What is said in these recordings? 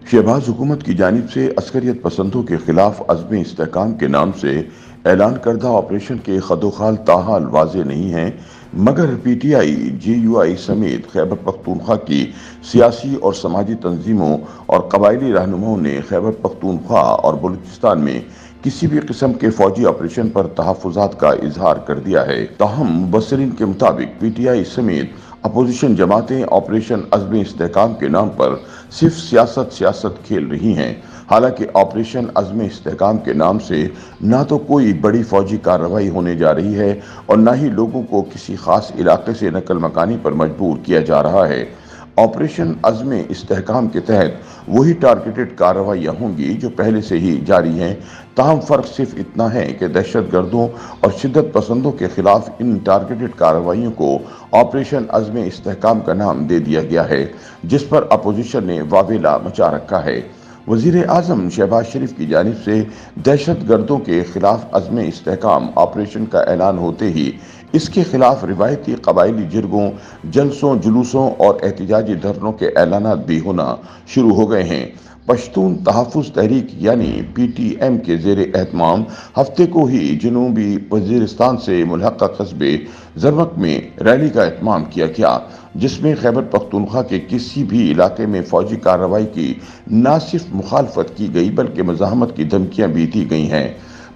शहबाज हुकूमत की जानिब से अस्करियत पसंदों के खिलाफ अज़्म इस्तेहकाम के नाम से ऐलान करदा ऑपरेशन के खदोखाल ताहाल वाज़े नहीं हैं, मगर PTI, JUI समेत खैबर पख्तूनख्वा की सियासी और समाजी तंजीमों और कबायली रहनुमाओं ने खैबर पख्तूनख्वा और बलूचिस्तान में किसी भी किस्म के फौजी ऑपरेशन पर तहफ़्फ़ुज़ात का इजहार कर दिया है। ताहम मुबस्सिरीन के मुताबिक PTI समेत अपोजिशन जमातें ऑपरेशन अज़्म इस्तेहकाम के नाम पर सिर्फ सियासत खेल रही हैं। हालांकि ऑपरेशन अज़्म इस्तेहकाम के नाम से ना तो कोई बड़ी फौजी कार्रवाई होने जा रही है और ना ही लोगों को किसी खास इलाके से नकल मकानी पर मजबूर किया जा रहा है। ऑपरेशन अज़्म इस्तेहकाम के तहत वही टारगेटेड कार्रवाइयाँ होंगी जो पहले से ही जारी हैं। ताहम फ़र्क सिर्फ इतना है कि दहशत गर्दों और शिद्दत पसंदों के खिलाफ इन टारगेटेड कार्रवाइयों को ऑपरेशन अज़्म इस्तेहकाम का नाम दे दिया गया है, जिस पर अपोजिशन ने वावेला मचा रखा है। वज़ीर आज़म शहबाज शरीफ की जानिब से दहशत गर्दों के खिलाफ अज़्म इस्तेहकाम ऑपरेशन का ऐलान होते ही इसके खिलाफ रिवायती कबायली जिरगों, जलसों, जुलूसों और एहतजाजी धरनों के ऐलानात भी होना शुरू हो गए हैं। पश्तून तहफ़्फ़ुज़ तहरीक यानी PTM के ज़ेर एहतमाम हफ्ते को ही जनूबी वज़ीरिस्तान से मुल्हक़ा कस्बे ज़रमक में रैली का एहतमाम किया गया, जिसमें खैबर पख्तूनख्वा के किसी भी इलाके में फौजी कार्रवाई की न सिर्फ मुखालफत की गई बल्कि मज़ाहमत की धमकियाँ भी दी गई हैं।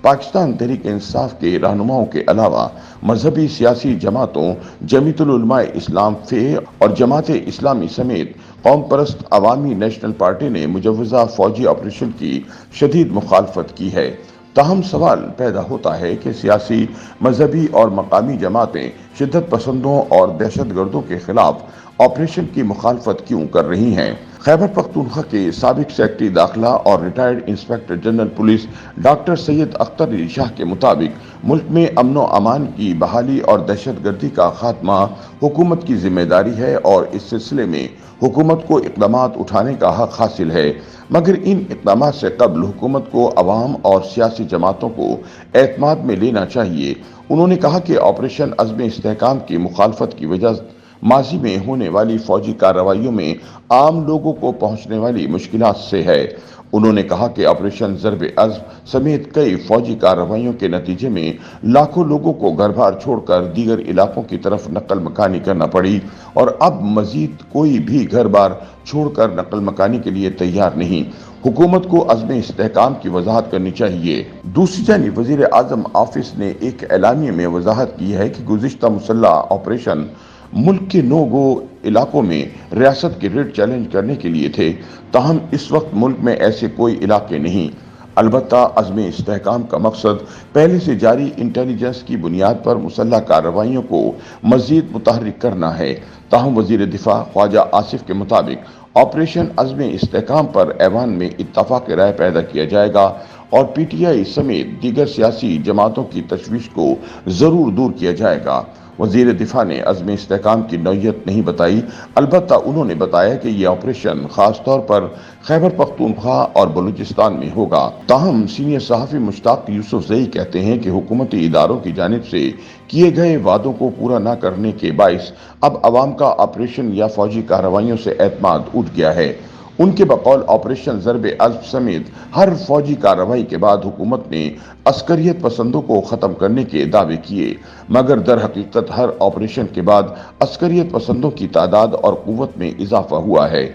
पाकिस्तान तहरीक इंसाफ के रहनुमाओं के अलावा मजहबी सियासी जमातों, जमीयतुल उलमाए इस्लाम फ़े और जमाते इस्लामी समेत कौम परस्त अवामी नेशनल पार्टी ने मुजव्वज़ा फौजी ऑपरेशन की शदीद मुखालफत की है। ताहम सवाल पैदा होता है कि सियासी, मजहबी और मकामी जमातें शिद्दत पसंदों और दहशत गर्दों के खिलाफ ऑपरेशन की मुखालफत क्यों कर रही हैं। खैबर पख्तूनख्वा के साबिक सेक्रेटरी दाखिला और retired inspector general police doctor Syed Akhtar Ali Shah के मुताबिक मुल्क में अमन व अमान की बहाली और दहशत गर्दी का खात्मा हुकूमत की जिम्मेदारी है और इस सिलसिले में हुकूमत को इक़दामात उठाने का हक हासिल है, मगर इन इक़दामात से कबल हुकूमत को अवाम और सियासी जमातों को एतमाद में लेना चाहिए। उन्होंने कहा कि ऑपरेशन अज़्म इस्तेहकाम की मुखालफत की वजह माजी में होने वाली फौजी कार्रवाइयों में आम लोगों को पहुंचने वाली मुश्किलात से है। उन्होंने कहा कि ऑपरेशन ज़रब अज़्म समेत कई फौजी कार्रवाइयों के नतीजे में लाखों लोगों को घर बार छोड़कर दीगर इलाकों की तरफ नकल मकानी करना पड़ी और अब मजीद कोई भी घर बार छोड़कर नकल मकानी के लिए तैयार नहीं। हुकूमत को अज़्म इस्तेहकाम की वजाहत करनी चाहिए। दूसरी जानिब वज़ीर आज़म ऑफिस ने एक एलामिये में वजाहत की है कि गुज़िश्ता मुसल्लह ऑपरेशन मुल्क के 9 गो इलाकों में रियासत के रेड चैलेंज करने के लिए थे। ताहम इस वक्त मुल्क में ऐसे कोई इलाके नहीं। अलबत्ता अज़्म इस्तेहकाम का मकसद पहले से जारी इंटेलिजेंस की बुनियाद पर मुसल्लह कार्रवाइयों को मज़ीद मुतहर्रिक करना है। ताहम वज़ीर दिफा ख्वाजा आसिफ के मुताबिक ऑपरेशन अज़्म इस्तेहकाम पर ऐवान में इत्तफ़ाक़ राय पैदा किया जाएगा और PTI समेत दीगर सियासी जमातों की तशवीश को ज़रूर दूर किया जाएगा। वज़ीर दिफा ने अज़्म इस्तेहकाम की नौयत नहीं बताई, अलबत्ता उन्होंने बताया कि यह ऑपरेशन खास तौर पर खैबर पख्तूनख्वा और बलूचिस्तान में होगा। ताहम सीनियर सहाफ़ी मुश्ताक यूसुफ़ज़ई कहते हैं कि हुकूमती इदारों की जानिब से किए गए वादों को पूरा न करने के बाइस अब अवाम का ऑपरेशन या फौजी कार्रवाइयों से एतमाद उठ गया है। उनके बकौल ऑपरेशन ज़रब अज़्म समेत हर फौजी कार्रवाई के बाद हुकूमत ने अस्करियत पसंदों को ख़त्म करने के दावे किए, मगर दर हकीकत हर ऑपरेशन के बाद अस्करियत पसंदों की तादाद और क़ुव्वत में इजाफा हुआ है।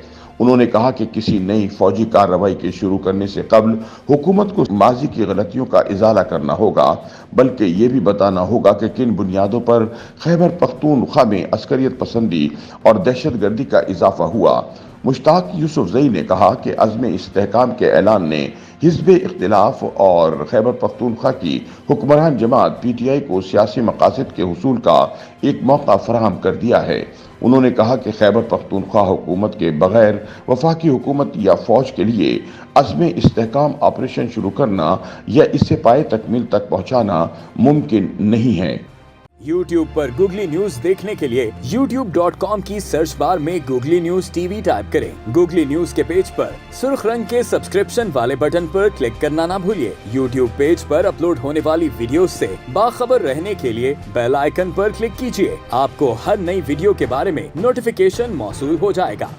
उन्होंने कहा कि किसी नई फौजी कार्रवाई के शुरू करने से कबल हुकूमत को माजी की गलतियों का इजाला करना होगा, बल्कि ये भी बताना होगा कि किन बुनियादों पर खैबर पख्तूनख्वा में अस्करियत पसंदी और दहशत गर्दी का इजाफा हुआ। मुश्ताक यूसुफ़ज़ई ने कहा कि अज़्म इस्तेहकाम के ऐलान ने हिज़्ब इख्तिलाफ और खैबर पख्तूनख्वा की हुक्मरान जमात PTI को सियासी मकासद के हुसूल का एक मौका फराहम कर दिया है। उन्होंने कहा कि खैबर पख्तूनख्वा हुकूमत के बगैर वफाकी हुकूमत या फौज के लिए अज़्म इस्तेहकाम ऑपरेशन शुरू करना या इसे पाए तकमील तक पहुँचाना मुमकिन नहीं है। YouTube पर गूगली न्यूज देखने के लिए youtube.com की सर्च बार में गूगली न्यूज TV टाइप करें। गूगली न्यूज के पेज पर सुर्ख रंग के सब्सक्रिप्शन वाले बटन पर क्लिक करना ना भूलिए। YouTube पेज पर अपलोड होने वाली वीडियोस से बाखबर रहने के लिए बेल आइकन पर क्लिक कीजिए। आपको हर नई वीडियो के बारे में नोटिफिकेशन मौसूल हो जाएगा।